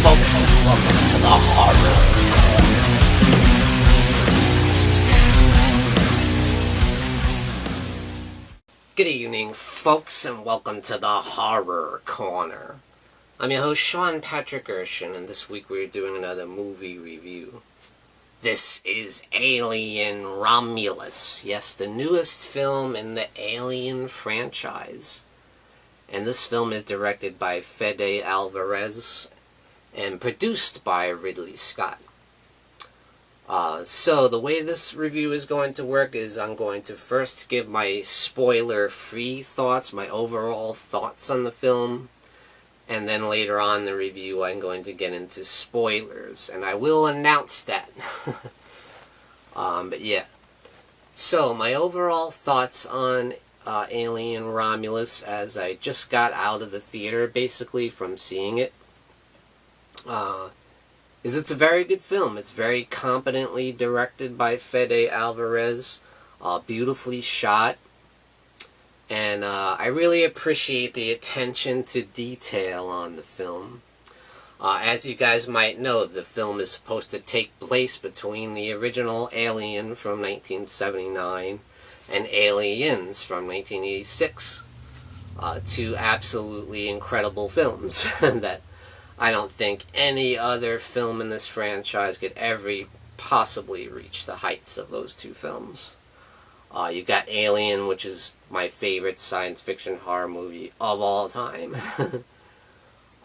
folks, and welcome to the Horror Corner. Good evening, folks, and welcome to the Horror Corner. I'm your host, Sean Patrick Urshan, and this week we're doing another movie review. This is Alien Romulus. Yes, the newest film in the Alien franchise. And this film is directed by Fede Alvarez and produced by Ridley Scott. So the way this review is going to work is I'm going to first give my spoiler-free thoughts, my overall thoughts on the film, and then later on in the review I'm going to get into spoilers, and I will announce that. But yeah. So my overall thoughts on Alien Romulus, as I just got out of the theater basically from seeing it, is it's a very good film. It's very competently directed by Fede Alvarez, beautifully shot, and I really appreciate the attention to detail on the film. As you guys might know, the film is supposed to take place between the original Alien from 1979 and Aliens from 1986. Two absolutely incredible films that I don't think any other film in this franchise could ever possibly reach the heights of those two films. You got Alien, which is my favorite science fiction horror movie of all time.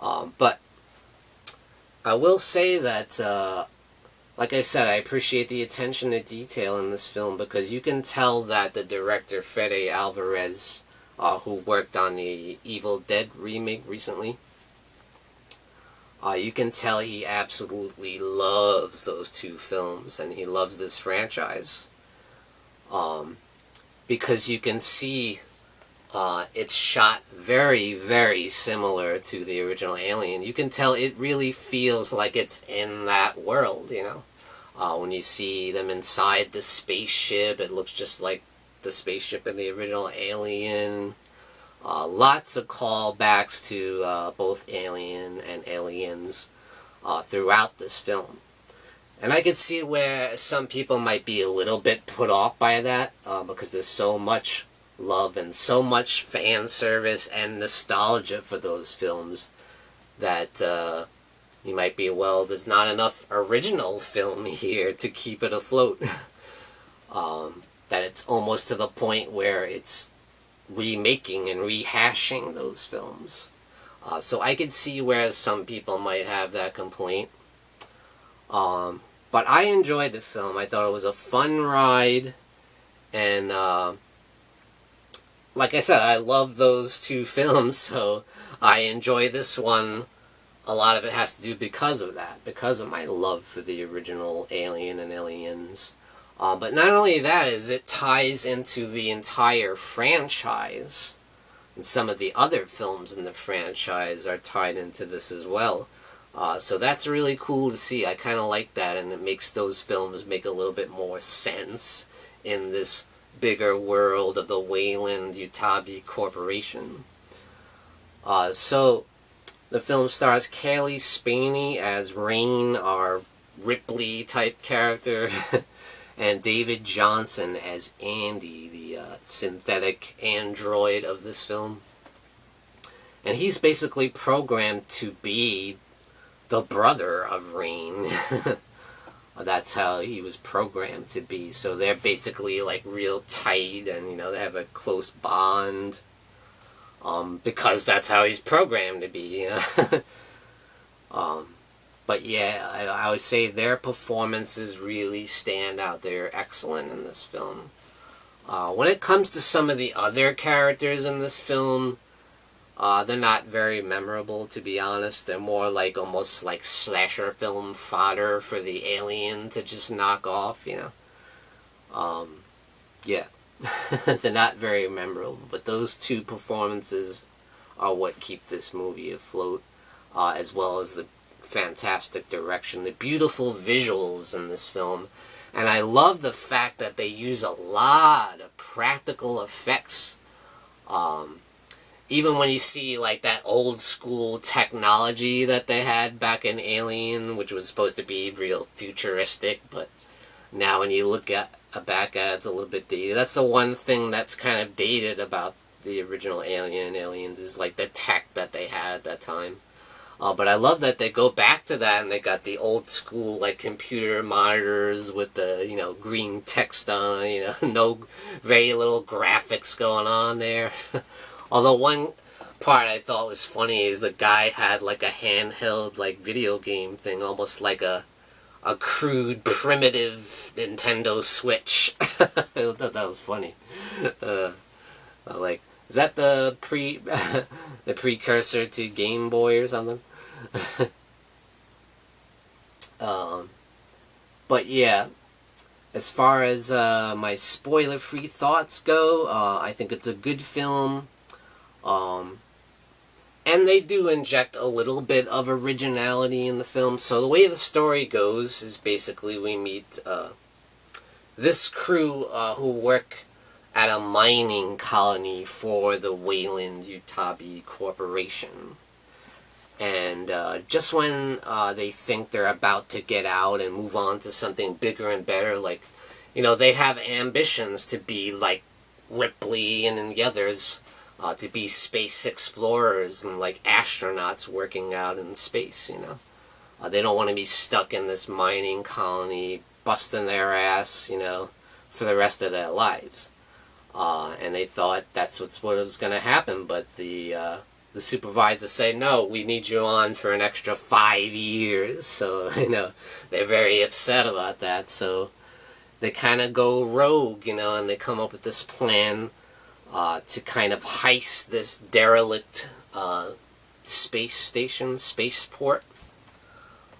But I will say that, like I said, I appreciate the attention to detail in this film, because you can tell that the director, Fede Alvarez, who worked on the Evil Dead remake recently, you can tell he absolutely loves those two films, and he loves this franchise. Because you can see it's shot very, very similar to the original Alien. You can tell it really feels like it's in that world, you know. When you see them inside the spaceship, it looks just like the spaceship in the original Alien. Lots of callbacks to both Alien and Aliens throughout this film. And I could see where some people might be a little bit put off by that, because there's so much love and so much fan service and nostalgia for those films that you might be, well, there's not enough original film here to keep it afloat. That it's almost to the point where it's remaking and rehashing those films. So I could see where some people might have that complaint. But I enjoyed the film. I thought it was a fun ride, and like I said, I love those two films, so I enjoy this one. A lot of it has to do because of that, because of my love for the original Alien and Aliens. But not only that, is it ties into the entire franchise, and some of the other films in the franchise are tied into this as well. So that's really cool to see. I kind of like that, and it makes those films make a little bit more sense in this bigger world of the Weyland-Yutabi Corporation. So the film stars Cailee Spaeny as Rain, our Ripley-type character, and David Johnson as Andy, the synthetic android of this film. And he's basically programmed to be the brother of Rain. That's how he was programmed to be. So they're basically like real tight, and you know, they have a close bond. Because that's how he's programmed to be, you know. But yeah, I would say their performances really stand out. They're excellent in this film. When it comes to some of the other characters in this film, they're not very memorable, to be honest. They're more like almost like slasher film fodder for the alien to just knock off, you know. Yeah. They're not very memorable, but those two performances are what keep this movie afloat, as well as the fantastic direction, the beautiful visuals in this film. And I love the fact that they use a lot of practical effects even when you see like that old school technology that they had back in Alien, which was supposed to be real futuristic, but now when you look at back at it, it's a little bit dated. That's the one thing that's kind of dated about the original Alien and Aliens, is like the tech that they had at that time. But I love that they go back to that, and they got the old school like computer monitors with the, you know, green text on it, you know, no, very little graphics going on there. Although one part I thought was funny is the guy had like a handheld like video game thing, almost like a crude primitive Nintendo Switch. I thought that was funny. Like, is that the the precursor to Game Boy or something? But yeah, as far as my spoiler-free thoughts go, I think it's a good film. And they do inject a little bit of originality in the film. So the way the story goes is basically we meet this crew who work at a mining colony for the Wayland Utabi Corporation. And just when they think they're about to get out and move on to something bigger and better, like, you know, they have ambitions to be like Ripley and the others, to be space explorers and like astronauts working out in space, you know. They don't want to be stuck in this mining colony, busting their ass, you know, for the rest of their lives. And they thought that's what was going to happen, but the supervisors say, no, we need you on for an extra 5 years. So, you know, they're very upset about that. So they kind of go rogue, you know, and they come up with this plan to kind of heist this derelict space station, spaceport,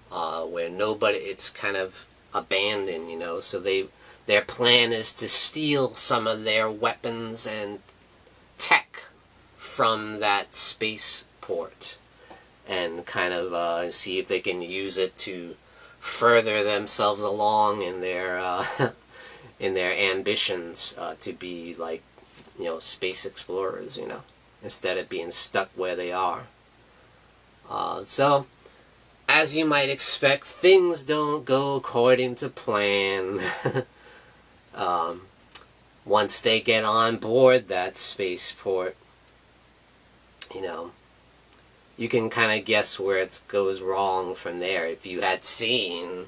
where it's kind of abandoned, you know. So their plan is to steal some of their weapons and tech from that spaceport and kind of see if they can use it to further themselves along in their ambitions to be like, you know, space explorers, you know, instead of being stuck where they are. So, as you might expect, things don't go according to plan. Once they get on board that spaceport, you know, you can kind of guess where it goes wrong from there. If you had seen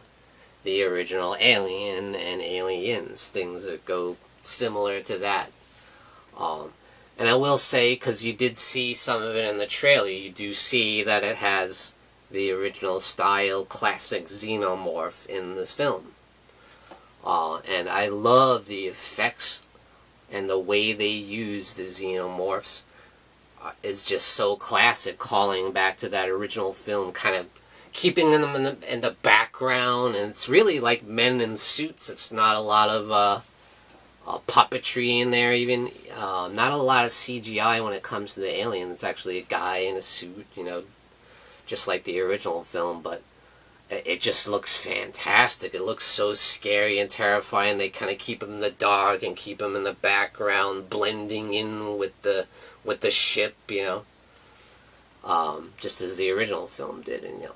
the original Alien and Aliens, things that go similar to that. And I will say, because you did see some of it in the trailer, you do see that it has the original style classic xenomorph in this film. And I love the effects and the way they use the xenomorphs is just so classic, calling back to that original film, kind of keeping them in the background, and it's really like men in suits. It's not a lot of puppetry in there, even not a lot of CGI when it comes to the alien. It's actually a guy in a suit, you know, just like the original film, but it just looks fantastic. It looks so scary and terrifying. They kind of keep him in the dark and keep him in the background, blending in with the ship, you know, just as the original film did, and, you know,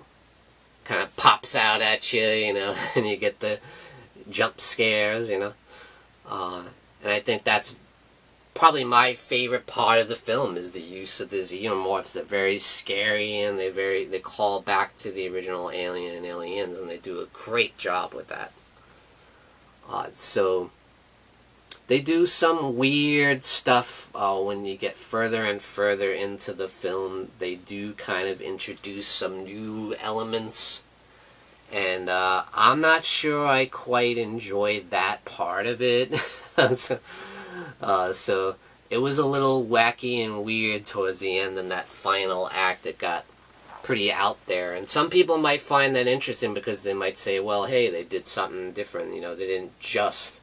kind of pops out at you, you know, and you get the jump scares, you know. And I think that's probably my favorite part of the film, is the use of the xenomorphs. They're very scary, and they call back to the original Alien and Aliens, and they do a great job with that. So they do some weird stuff when you get further and further into the film. They do kind of introduce some new elements, and I'm not sure I quite enjoyed that part of it. So it was a little wacky and weird towards the end. In that final act, it got pretty out there, and some people might find that interesting because they might say, well, hey, they did something different, you know, they didn't just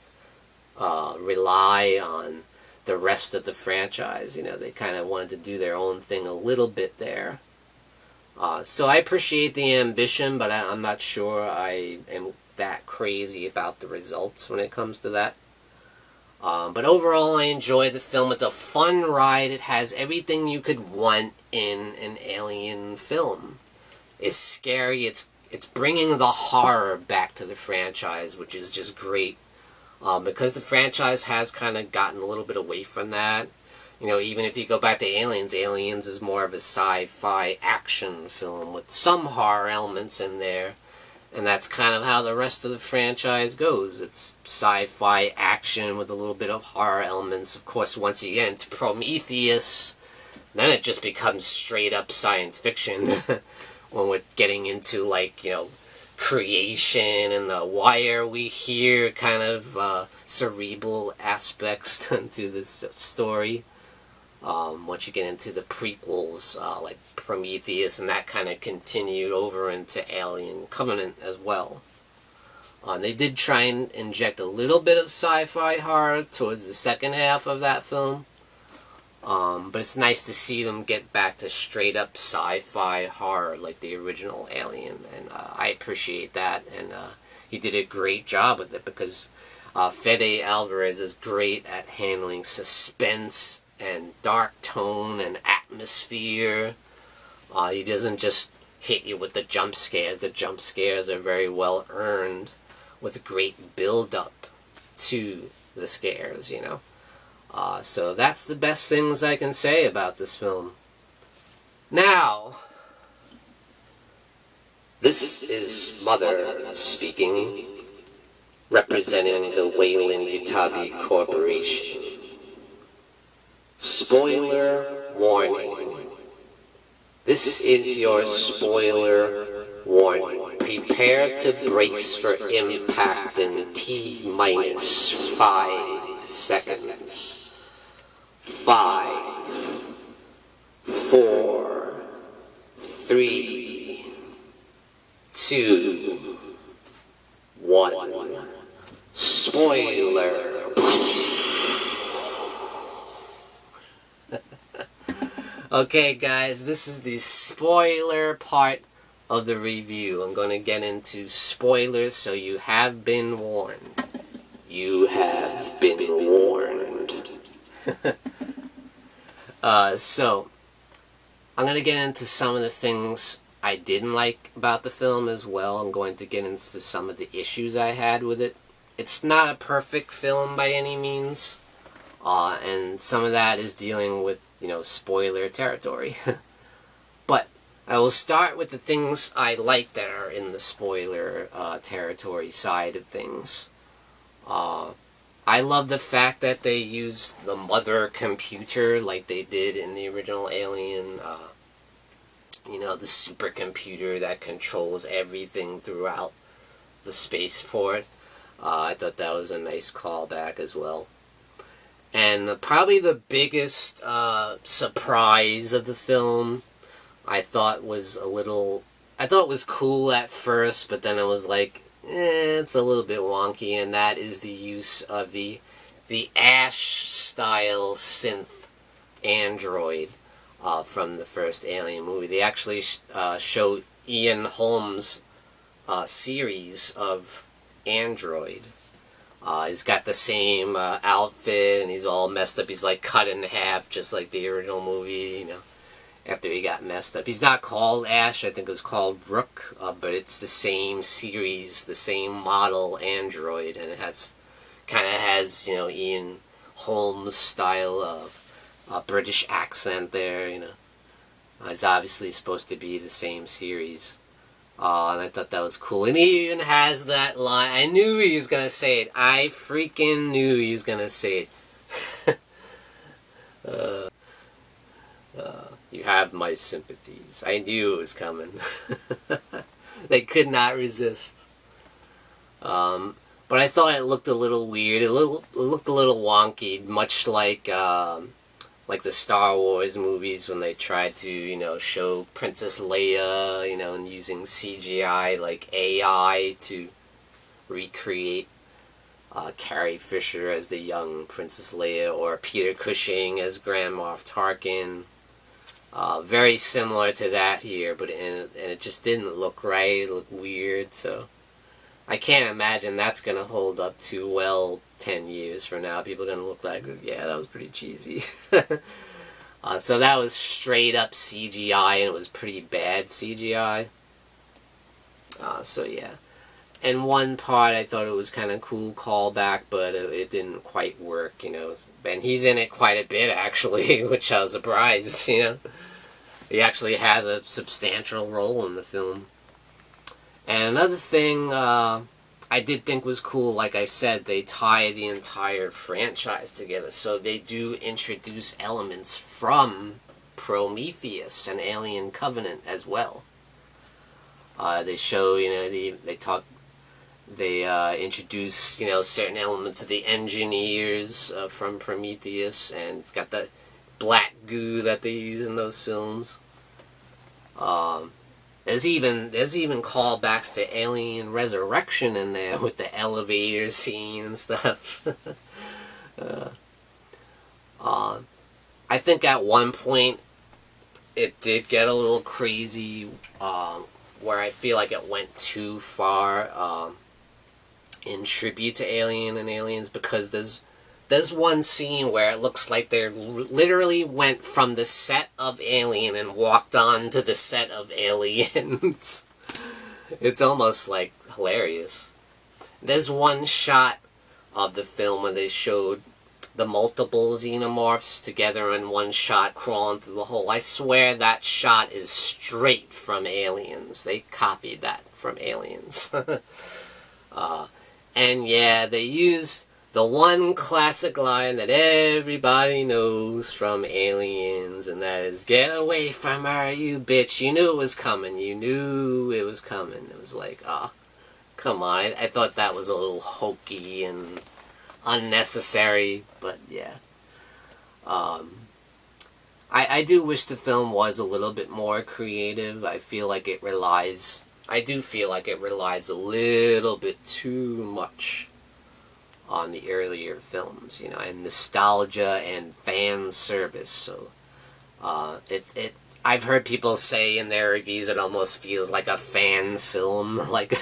rely on the rest of the franchise, you know, they kind of wanted to do their own thing a little bit there. So I appreciate the ambition, but I'm not sure I am that crazy about the results when it comes to that. But overall, I enjoy the film. It's a fun ride. It has everything you could want in an Alien film. It's scary. It's bringing the horror back to the franchise, which is just great. Because the franchise has kind of gotten a little bit away from that. You know, even if you go back to Aliens, Aliens is more of a sci-fi action film with some horror elements in there. And that's kind of how the rest of the franchise goes. It's sci-fi action with a little bit of horror elements. Of course, once you get into Prometheus, then it just becomes straight up science fiction. When we're getting into, like, you know, creation and the why are we here kind of cerebral aspects to this story. Once you get into the prequels, like Prometheus, and that kind of continued over into Alien Covenant as well. They did try and inject a little bit of sci-fi horror towards the second half of that film. But it's nice to see them get back to straight up sci-fi horror like the original Alien, and I appreciate that, and he did a great job with it, because Fede Alvarez is great at handling suspense and dark tone and atmosphere. He doesn't just hit you with the jump scares. The jump scares are very well earned with a great build-up to the scares, you know. So that's the best things I can say about this film. Now, this is Mother speaking, representing the Wayland Utabi Corporation. Spoiler warning. This is your spoiler warning. Prepare to brace for impact in T-minus 5 seconds. 5, 4, 3, 2, 1. Spoiler. Okay, guys, this is the spoiler part of the review. I'm going to get into spoilers, so you have been warned. You have been warned. So, I'm going to get into some of the things I didn't like about the film as well. I'm going to get into some of the issues I had with it. It's not a perfect film by any means, and some of that is dealing with, you know, spoiler territory. But I will start with the things I like that are in the spoiler territory side of things. I love the fact that they used the mother computer like they did in the original Alien. You know, the supercomputer that controls everything throughout the spaceport. I thought that was a nice callback as well. And probably the biggest surprise of the film, I thought was cool at first, but then I was like, it's a little bit wonky, and that is the use of the Ash-style synth android from the first Alien movie. They actually showed Ian Holmes' series of android. He's got the same outfit, and he's all messed up. He's like cut in half, just like the original movie, you know, after he got messed up. He's not called Ash, I think it was called Rook, but it's the same series, the same model android, and it kind of has, you know, Ian Holmes' style of British accent there, you know. It's obviously supposed to be the same series. And I thought that was cool. And he even has that line. I knew he was going to say it. I freaking knew he was going to say it. You have my sympathies. I knew it was coming. They could not resist. But I thought it looked a little weird. It looked a little wonky, much like the Star Wars movies when they tried to, you know, show Princess Leia, you know, and using CGI, like AI, to recreate Carrie Fisher as the young Princess Leia, or Peter Cushing as Grand Moff Tarkin. Very similar to that here, but and it just didn't look right. It looked weird, so I can't imagine that's going to hold up too well 10 years from now. People are going to look like, yeah, that was pretty cheesy. So that was straight up CGI, and it was pretty bad CGI. So yeah. And one part I thought it was kind of cool callback, but it didn't quite work, you know. And he's in it quite a bit, actually, which I was surprised, you know. He actually has a substantial role in the film. And another thing I did think was cool, like I said, they tie the entire franchise together. So they do introduce elements from Prometheus and Alien Covenant as well. They show, you know, they introduce, you know, certain elements of the engineers from Prometheus, and it's got the black goo that they use in those films. There's even callbacks to Alien Resurrection in there with the elevator scene and stuff. I think at one point it did get a little crazy, where I feel like it went too far in tribute to Alien and Aliens, because there's one scene where it looks like they literally went from the set of Alien and walked on to the set of Aliens. It's almost like hilarious. There's one shot of the film where they showed the multiple xenomorphs together in one shot crawling through the hole. I swear that shot is straight from Aliens. They copied that from Aliens. And yeah, they used the one classic line that everybody knows from Aliens, and that is, "Get away from her, you bitch. You knew it was coming. You knew it was coming." It was like, come on. I thought that was a little hokey and unnecessary, but yeah. I do wish the film was a little bit more creative. I do feel like it relies a little bit too much on the earlier films, you know, and nostalgia and fan service. So I've heard people say in their reviews it almost feels like a fan film, like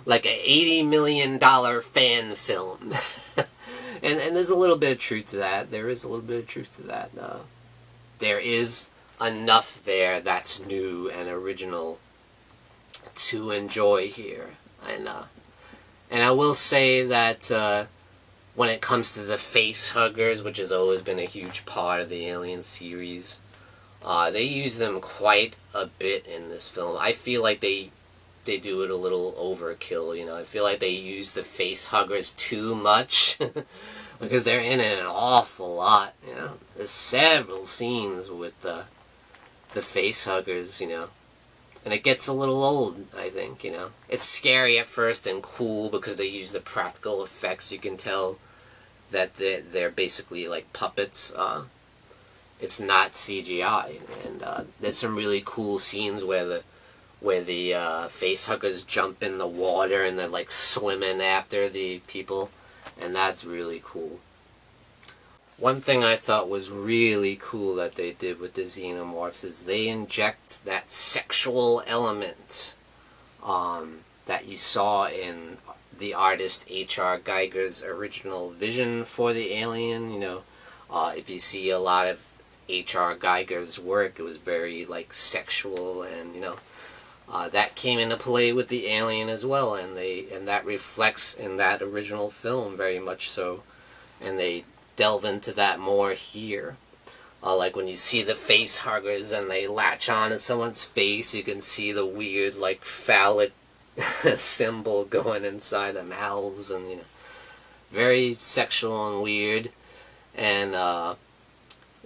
like a $80 million fan film. and there's a little bit of truth to that. There is a little bit of truth to that. There is enough there that's new and original to enjoy here. And I will say that when it comes to the face huggers, which has always been a huge part of the Alien series, they use them quite a bit in this film. I feel like they do it a little overkill, you know. I feel like they use the face huggers too much because they're in it an awful lot, you know. There's several scenes with the face huggers, you know. And it gets a little old, I think, you know. It's scary at first and cool because they use the practical effects. You can tell that they're basically like puppets. It's not CGI. And there's some really cool scenes where the face huggers jump in the water and they're like swimming after the people. And that's really cool. One thing I thought was really cool that they did with the xenomorphs is they inject that sexual element that you saw in the artist H.R. Geiger's original vision for the alien. You know, if you see a lot of H.R. Geiger's work, it was very like sexual, and you know, that came into play with the alien as well, and that reflects in that original film very much so, and they delve into that more here. Like when you see the face huggers and they latch on to someone's face, you can see the weird like phallic symbol going inside the mouths, and you know, very sexual and weird. And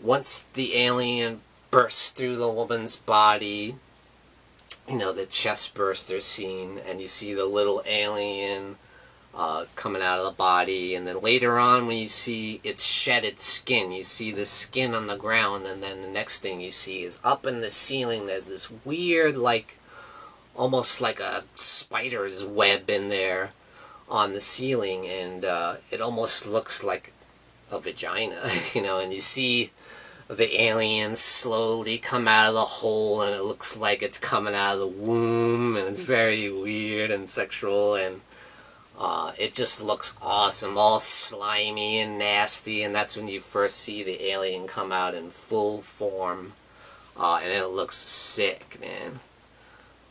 once the alien bursts through the woman's body, you know, the chest burster scene, and you see the little alien coming out of the body, and then later on when you see it shed its skin, you see the skin on the ground, and then the next thing you see is up in the ceiling there's this weird, like, almost like a spider's web in there on the ceiling, and it almost looks like a vagina, you know, and you see the alien slowly come out of the hole, and it looks like it's coming out of the womb, and it's very weird and sexual, and It just looks awesome, all slimy and nasty, and that's when you first see the alien come out in full form, and it looks sick, man.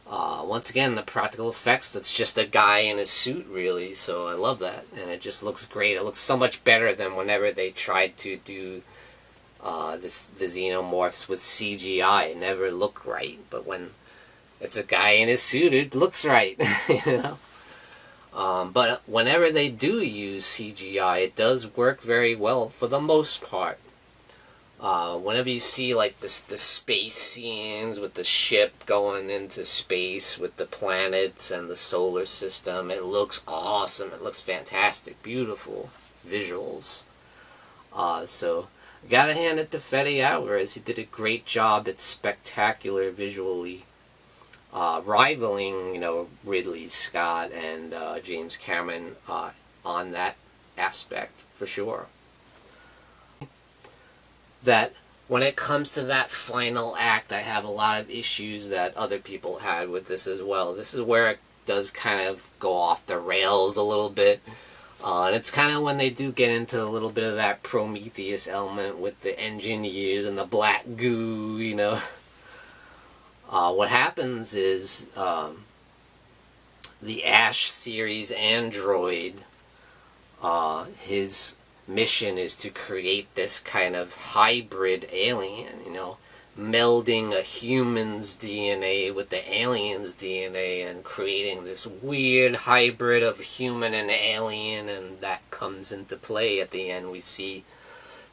Once again, the practical effects, that's just a guy in a suit, really, so I love that, and it just looks great. It looks so much better than whenever they tried to do the xenomorphs with CGI. It never looked right, but when it's a guy in his suit, it looks right, you know? But whenever they do use CGI, it does work very well for the most part. Whenever you see like the space scenes with the ship going into space with the planets and the solar system, it looks awesome. It looks fantastic, beautiful visuals. So gotta hand it to Fede Alvarez. He did a great job. It's spectacular visually, rivaling, you know, Ridley Scott and James Cameron on that aspect for sure. That when it comes to that final act, I have a lot of issues that other people had with this as well. This is where it does kind of go off the rails a little bit. And it's kind of when they do get into a little bit of that Prometheus element with the engineers and the black goo, you know. What happens is the Ash series android, his mission is to create this kind of hybrid alien, you know, melding a human's DNA with the alien's DNA and creating this weird hybrid of human and alien, and that comes into play at the end. We see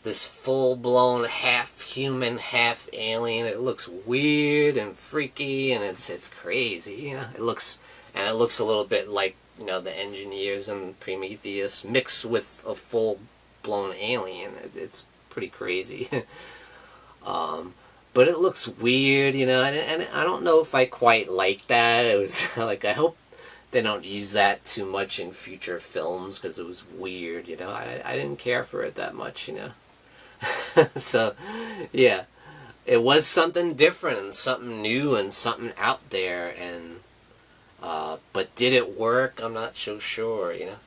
this full-blown half-human, half-alien. It looks weird and freaky, and it's crazy, you know. It looks a little bit like, you know, the engineers and Prometheus mixed with a full-blown alien. It's pretty crazy. But it looks weird, you know, and I don't know if I quite like that. It was like, I hope they don't use that too much in future films, because it was weird, you know. I didn't care for it that much, you know. So, yeah, it was something different and something new and something out there, and but did it work? I'm not so sure, you know.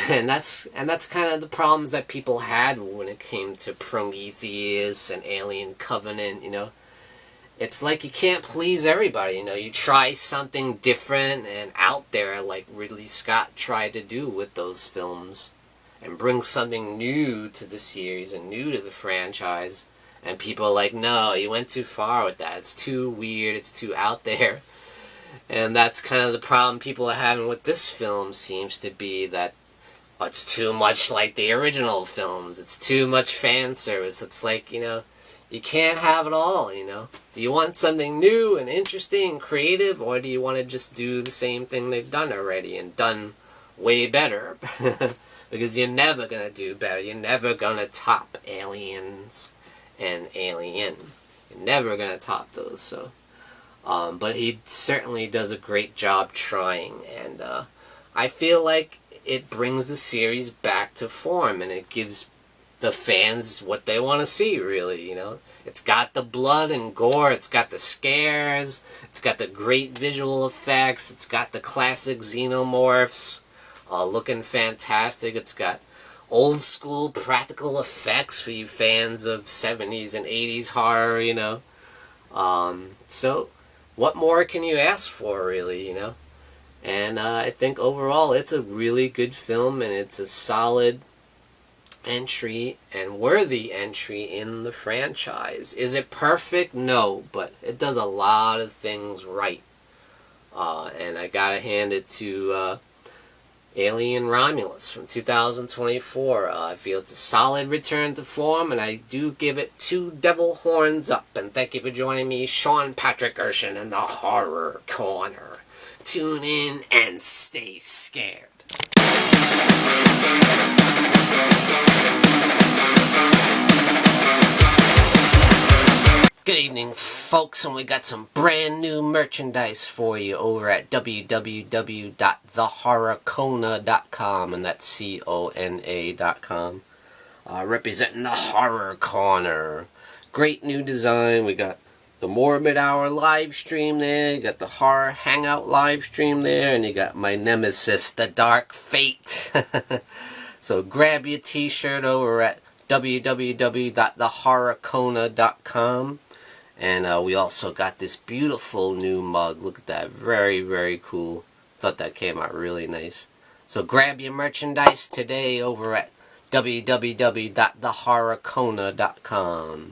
and that's kind of the problems that people had when it came to Prometheus and Alien Covenant, you know. It's like you can't please everybody, you know. You try something different and out there like Ridley Scott tried to do with those films, and bring something new to the series and new to the franchise, and people are like, no, you went too far with that. It's too weird, it's too out there. And that's kind of the problem people are having with this film, seems to be that it's too much like the original films. It's too much fan service. It's like, you know, you can't have it all, you know. Do you want something new and interesting and creative, or do you want to just do the same thing they've done already and done way better? Because you're never going to do better. You're never going to top Aliens and Alien. You're never going to top those. So, but he certainly does a great job trying. And I feel like it brings the series back to form. And it gives the fans what they want to see, really, you know. It's got the blood and gore. It's got the scares. It's got the great visual effects. It's got the classic xenomorphs. Looking fantastic. It's got old school practical effects for you fans of 70s and 80s horror, you know. So what more can you ask for, really, you know? And I think overall it's a really good film, and it's a solid entry and worthy entry in the franchise. Is it perfect? No, but it does a lot of things right. And I gotta hand it to Alien Romulus from 2024. I feel it's a solid return to form, and I do give it 2 devil horns up. And thank you for joining me, Sean Patrick Urshan, in the Horror Corner. Tune in and stay scared. Good evening, folks, and we got some brand new merchandise for you over at www.thehorrorcona.com, and that's CONA.com. Representing the Horror Corner. Great new design. We got the Morbid Hour live stream there. You got the Horror Hangout live stream there. And you got my nemesis, the Dark Fate. So grab your t-shirt over at www.thehorrorkona.com. And we also got this beautiful new mug. Look at that. Very, very cool. Thought that came out really nice. So grab your merchandise today over at www.thehorrorkona.com.